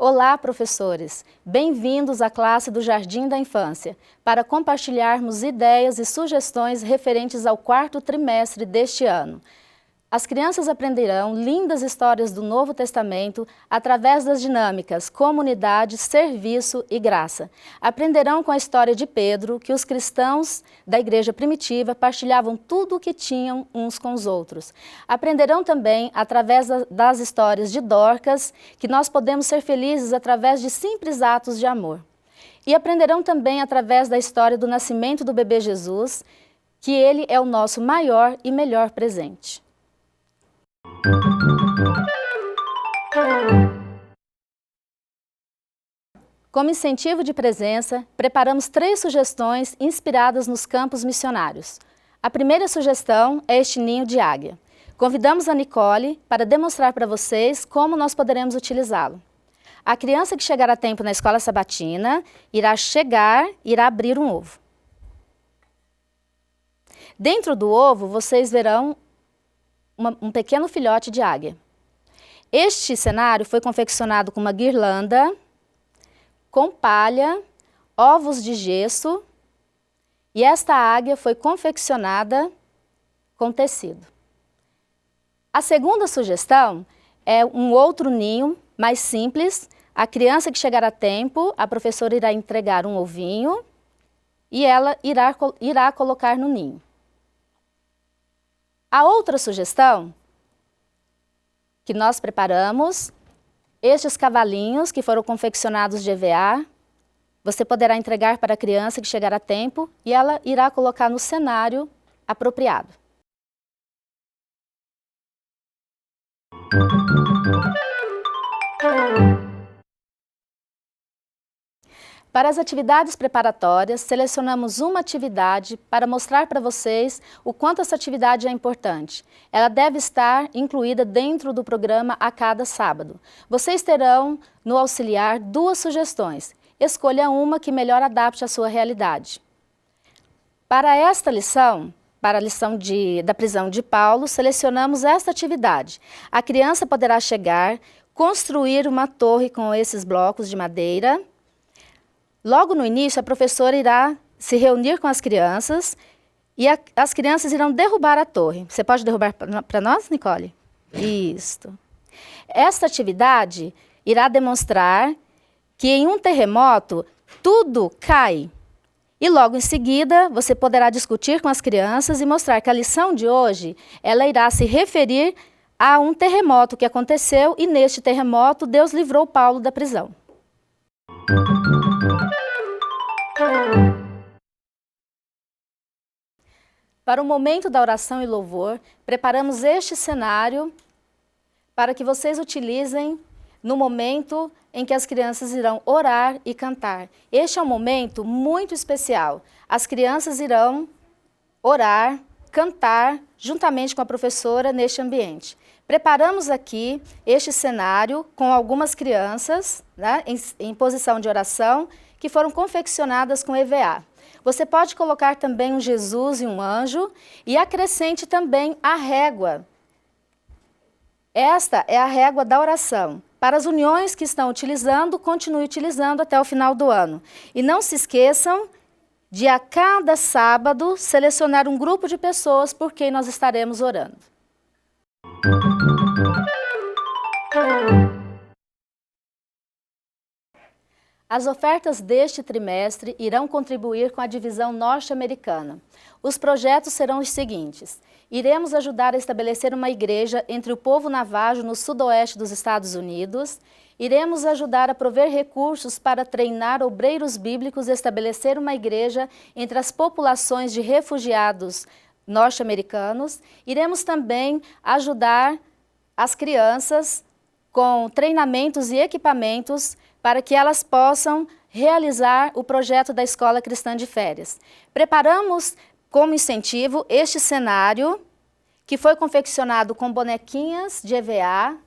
Olá, professores! Bem-vindos à classe do Jardim da Infância, para compartilharmos ideias e sugestões referentes ao quarto trimestre deste ano. As crianças aprenderão lindas histórias do Novo Testamento através das dinâmicas comunidade, serviço e graça. Aprenderão com a história de Pedro que os cristãos da igreja primitiva partilhavam tudo o que tinham uns com os outros. Aprenderão também através das histórias de Dorcas que nós podemos ser felizes através de simples atos de amor. E aprenderão também através da história do nascimento do bebê Jesus, que ele é o nosso maior e melhor presente. Como incentivo de presença, preparamos 3 sugestões inspiradas nos campos missionários. A primeira sugestão é este ninho de águia. Convidamos a Nicole para demonstrar para vocês como nós poderemos utilizá-lo. A criança que chegar a tempo na escola sabatina irá abrir um ovo. Dentro do ovo, vocês verão um pequeno filhote de águia. Este cenário foi confeccionado com uma guirlanda, com palha, ovos de gesso, e esta águia foi confeccionada com tecido. A segunda sugestão é um outro ninho mais simples. A criança que chegar a tempo, a professora irá entregar um ovinho e ela irá colocar no ninho. A outra sugestão que nós preparamos, estes cavalinhos que foram confeccionados de EVA, você poderá entregar para a criança que chegar a tempo e ela irá colocar no cenário apropriado. Para as atividades preparatórias, selecionamos uma atividade para mostrar para vocês o quanto essa atividade é importante. Ela deve estar incluída dentro do programa a cada sábado. Vocês terão no auxiliar 2 sugestões. Escolha uma que melhor adapte à sua realidade. Para esta lição, para a lição da prisão de Paulo, selecionamos esta atividade. A criança poderá chegar, construir uma torre com esses blocos de madeira. Logo no início, a professora irá se reunir com as crianças e as crianças irão derrubar a torre. Você pode derrubar para nós, Nicole? Isso. Esta atividade irá demonstrar que em um terremoto tudo cai. E logo em seguida, você poderá discutir com as crianças e mostrar que a lição de hoje, ela irá se referir a um terremoto que aconteceu e neste terremoto Deus livrou Paulo da prisão. Para o momento da oração e louvor, preparamos este cenário para que vocês utilizem no momento em que as crianças irão orar e cantar. Este é um momento muito especial. As crianças irão orar, cantar, juntamente com a professora neste ambiente. Preparamos aqui este cenário com algumas crianças, né, em posição de oração, que foram confeccionadas com EVA. Você pode colocar também um Jesus e um anjo e acrescente também a régua. Esta é a régua da oração. Para as uniões que estão utilizando, continue utilizando até o final do ano. E não se esqueçam de a cada sábado selecionar um grupo de pessoas por quem nós estaremos orando. As ofertas deste trimestre irão contribuir com a divisão norte-americana. Os projetos serão os seguintes. Iremos ajudar a estabelecer uma igreja entre o povo navajo no sudoeste dos Estados Unidos. Iremos ajudar a prover recursos para treinar obreiros bíblicos e estabelecer uma igreja entre as populações de refugiados norte-americanos. Iremos também ajudar as crianças com treinamentos e equipamentos para que elas possam realizar o projeto da Escola Cristã de Férias. Preparamos como incentivo este cenário que foi confeccionado com bonequinhas de EVA,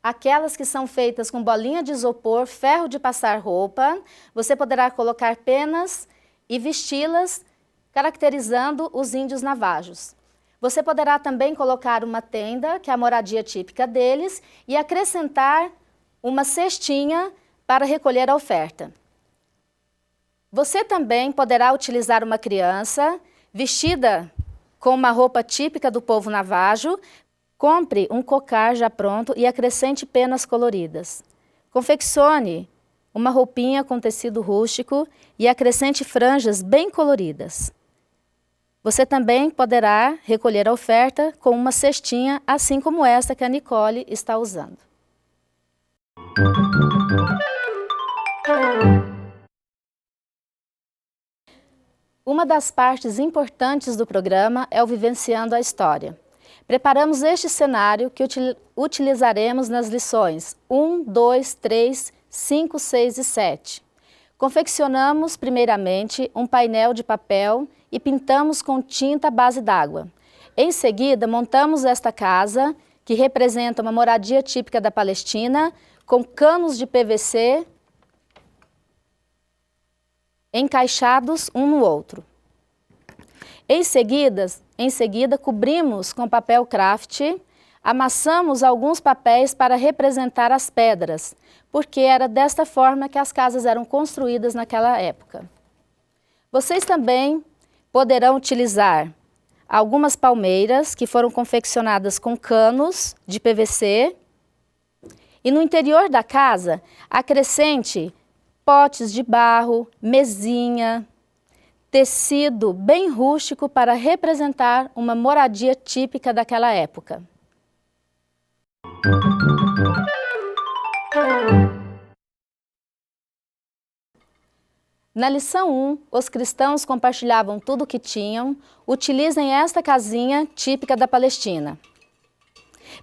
aquelas que são feitas com bolinha de isopor, ferro de passar roupa. Você poderá colocar penas e vesti-las, caracterizando os índios navajos. Você poderá também colocar uma tenda, que é a moradia típica deles, e acrescentar uma cestinha para recolher a oferta. Você também poderá utilizar uma criança vestida com uma roupa típica do povo navajo. Compre um cocar já pronto e acrescente penas coloridas. Confeccione uma roupinha com tecido rústico e acrescente franjas bem coloridas. Você também poderá recolher a oferta com uma cestinha, assim como esta que a Nicole está usando. Uma das partes importantes do programa é o Vivenciando a História. Preparamos este cenário que utilizaremos nas lições 1, 2, 3, 5, 6 e 7. Confeccionamos, primeiramente, um painel de papel e pintamos com tinta à base d'água. Em seguida, montamos esta casa, que representa uma moradia típica da Palestina, com canos de PVC encaixados um no outro. Em seguida, cobrimos com papel craft, amassamos alguns papéis para representar as pedras, porque era desta forma que as casas eram construídas naquela época. Vocês também poderão utilizar algumas palmeiras que foram confeccionadas com canos de PVC e no interior da casa acrescente potes de barro, mesinha, tecido bem rústico para representar uma moradia típica daquela época. Na lição 1, os cristãos compartilhavam tudo o que tinham. Utilizem esta casinha típica da Palestina.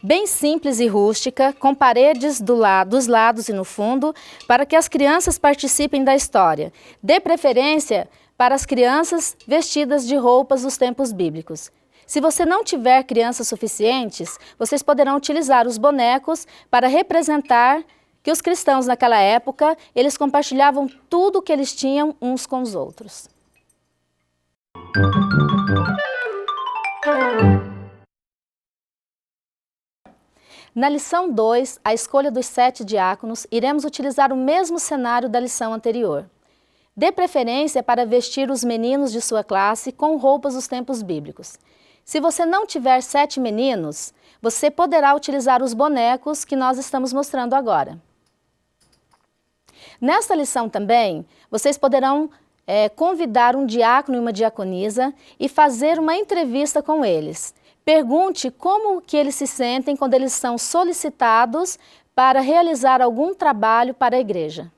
Bem simples e rústica, com paredes dos lados e no fundo, para que as crianças participem da história. Dê preferência para as crianças vestidas de roupas dos tempos bíblicos. Se você não tiver crianças suficientes, vocês poderão utilizar os bonecos para representar que os cristãos naquela época, eles compartilhavam tudo o que eles tinham uns com os outros. Na lição 2, a escolha dos 7 diáconos, iremos utilizar o mesmo cenário da lição anterior. Dê preferência para vestir os meninos de sua classe com roupas dos tempos bíblicos. Se você não tiver 7 meninos, você poderá utilizar os bonecos que nós estamos mostrando agora. Nesta lição também, vocês poderão convidar um diácono e uma diaconisa e fazer uma entrevista com eles. Pergunte como que eles se sentem quando eles são solicitados para realizar algum trabalho para a igreja.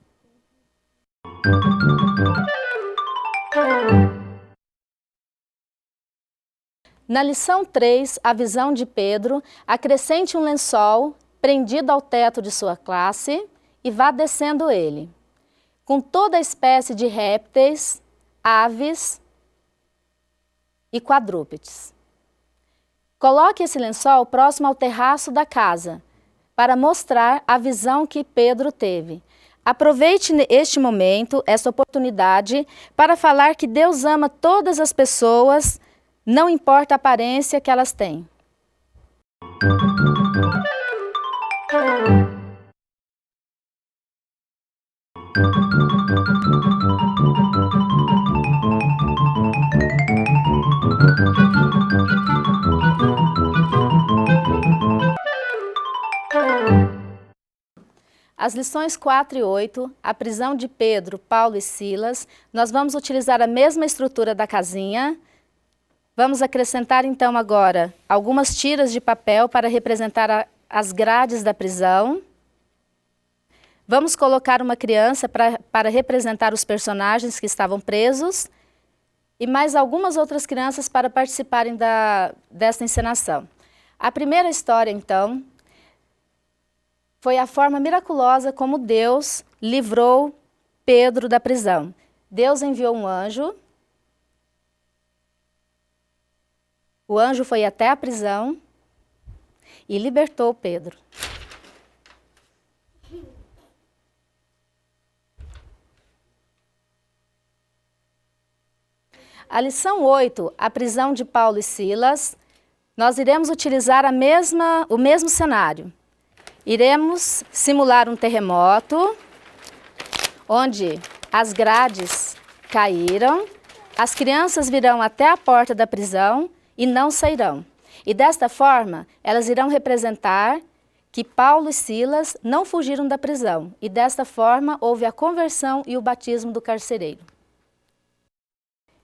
Na lição 3, a visão de Pedro, acrescente um lençol prendido ao teto de sua classe e vá descendo ele, com toda a espécie de répteis, aves e quadrúpedes. Coloque esse lençol próximo ao terraço da casa, para mostrar a visão que Pedro teve. Aproveite este momento, essa oportunidade, para falar que Deus ama todas as pessoas, não importa a aparência que elas têm. As lições 4 e 8, a prisão de Pedro, Paulo e Silas, nós vamos utilizar a mesma estrutura da casinha. Vamos acrescentar então agora algumas tiras de papel para representar as grades da prisão. Vamos colocar uma criança para representar os personagens que estavam presos e mais algumas outras crianças para participarem desta encenação. A primeira história, então, foi a forma miraculosa como Deus livrou Pedro da prisão. Deus enviou um anjo. O anjo foi até a prisão e libertou Pedro. A lição 8, a prisão de Paulo e Silas, nós iremos utilizar o mesmo cenário. Iremos simular um terremoto, onde as grades caíram, as crianças virão até a porta da prisão e não sairão. E desta forma, elas irão representar que Paulo e Silas não fugiram da prisão. E desta forma, houve a conversão e o batismo do carcereiro.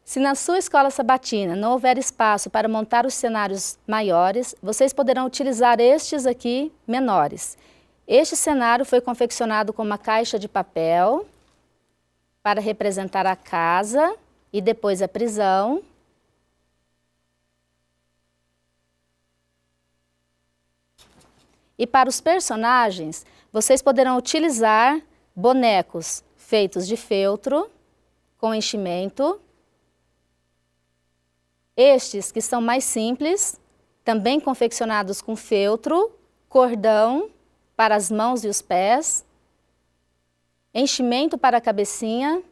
Se na sua escola sabatina não houver espaço para montar os cenários maiores, vocês poderão utilizar estes aqui menores. Este cenário foi confeccionado com uma caixa de papel para representar a casa e depois a prisão. E para os personagens, vocês poderão utilizar bonecos feitos de feltro, com enchimento. Estes que são mais simples, também confeccionados com feltro, cordão para as mãos e os pés, enchimento para a cabecinha,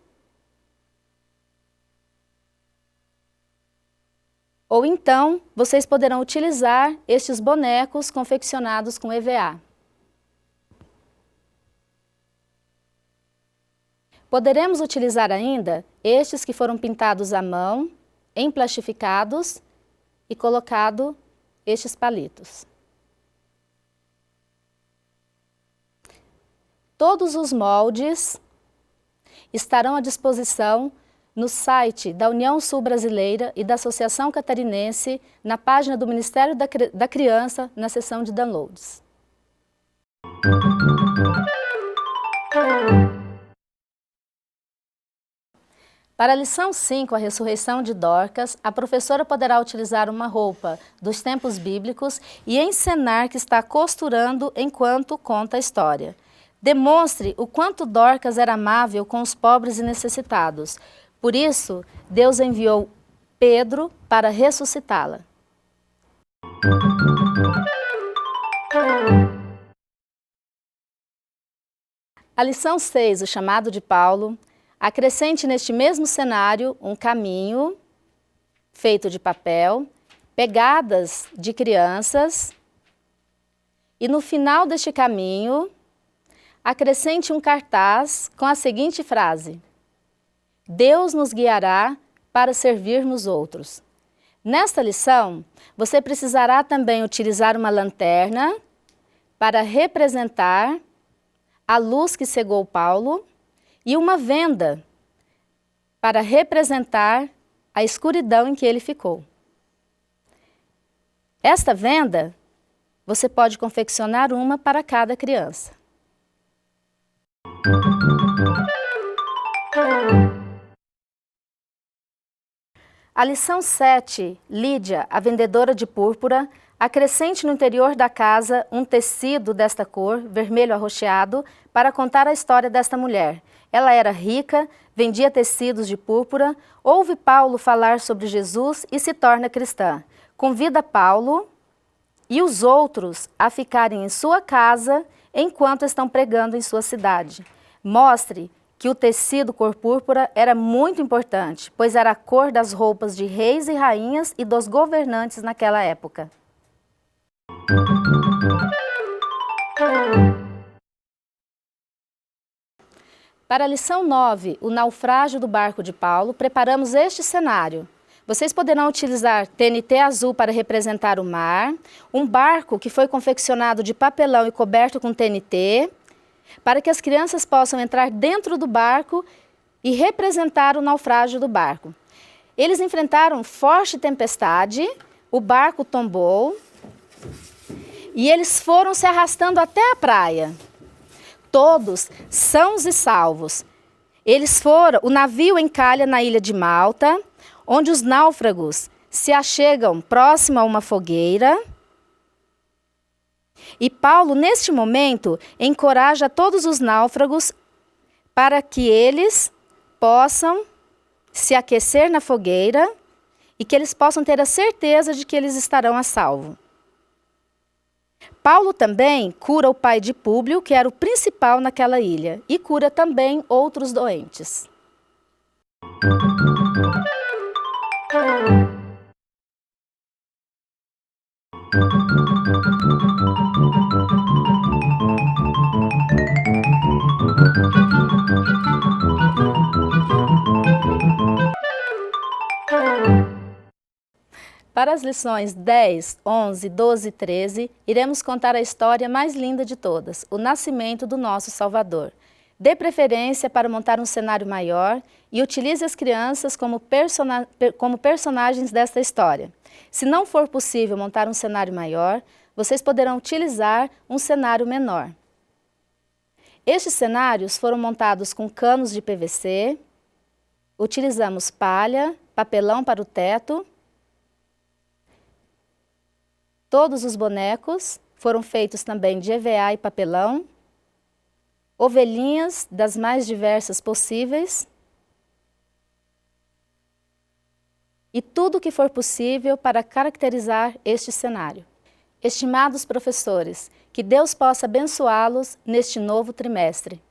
ou então vocês poderão utilizar estes bonecos confeccionados com EVA. Poderemos utilizar ainda estes que foram pintados à mão, emplastificados e colocado estes palitos. Todos os moldes estarão à disposição no site da União Sul Brasileira e da Associação Catarinense, na página do Ministério da Criança, na seção de downloads. Para a lição 5, a ressurreição de Dorcas, a professora poderá utilizar uma roupa dos tempos bíblicos e encenar que está costurando enquanto conta a história. Demonstre o quanto Dorcas era amável com os pobres e necessitados. Por isso, Deus enviou Pedro para ressuscitá-la. A lição 6, o chamado de Paulo, acrescente neste mesmo cenário um caminho feito de papel, pegadas de crianças, e no final deste caminho, acrescente um cartaz com a seguinte frase: Deus nos guiará para servirmos outros. Nesta lição, você precisará também utilizar uma lanterna para representar a luz que cegou Paulo e uma venda para representar a escuridão em que ele ficou. Esta venda, você pode confeccionar uma para cada criança. A lição 7, Lídia, a vendedora de púrpura, acrescente no interior da casa um tecido desta cor, vermelho arroxeado, para contar a história desta mulher. Ela era rica, vendia tecidos de púrpura, ouve Paulo falar sobre Jesus e se torna cristã. Convida Paulo e os outros a ficarem em sua casa enquanto estão pregando em sua cidade. Mostre que o tecido cor púrpura era muito importante, pois era a cor das roupas de reis e rainhas e dos governantes naquela época. Para a lição 9, o naufrágio do barco de Paulo, preparamos este cenário. Vocês poderão utilizar TNT azul para representar o mar, um barco que foi confeccionado de papelão e coberto com TNT, para que as crianças possam entrar dentro do barco e representar o naufrágio do barco. Eles enfrentaram forte tempestade, o barco tombou e eles foram se arrastando até a praia. Todos sãos e salvos. O navio encalha na ilha de Malta, onde os náufragos se achegam próximo a uma fogueira. E Paulo, neste momento, encoraja todos os náufragos para que eles possam se aquecer na fogueira e que eles possam ter a certeza de que eles estarão a salvo. Paulo também cura o pai de Públio, que era o principal naquela ilha, e cura também outros doentes. Para as lições 10, 11, 12 e 13, iremos contar a história mais linda de todas, o nascimento do nosso Salvador. Dê preferência para montar um cenário maior e utilize as crianças como personagens desta história. Se não for possível montar um cenário maior, vocês poderão utilizar um cenário menor. Estes cenários foram montados com canos de PVC, utilizamos palha, papelão para o teto. Todos os bonecos foram feitos também de EVA e papelão. Ovelhinhas das mais diversas possíveis. E tudo o que for possível para caracterizar este cenário. Estimados professores, que Deus possa abençoá-los neste novo trimestre.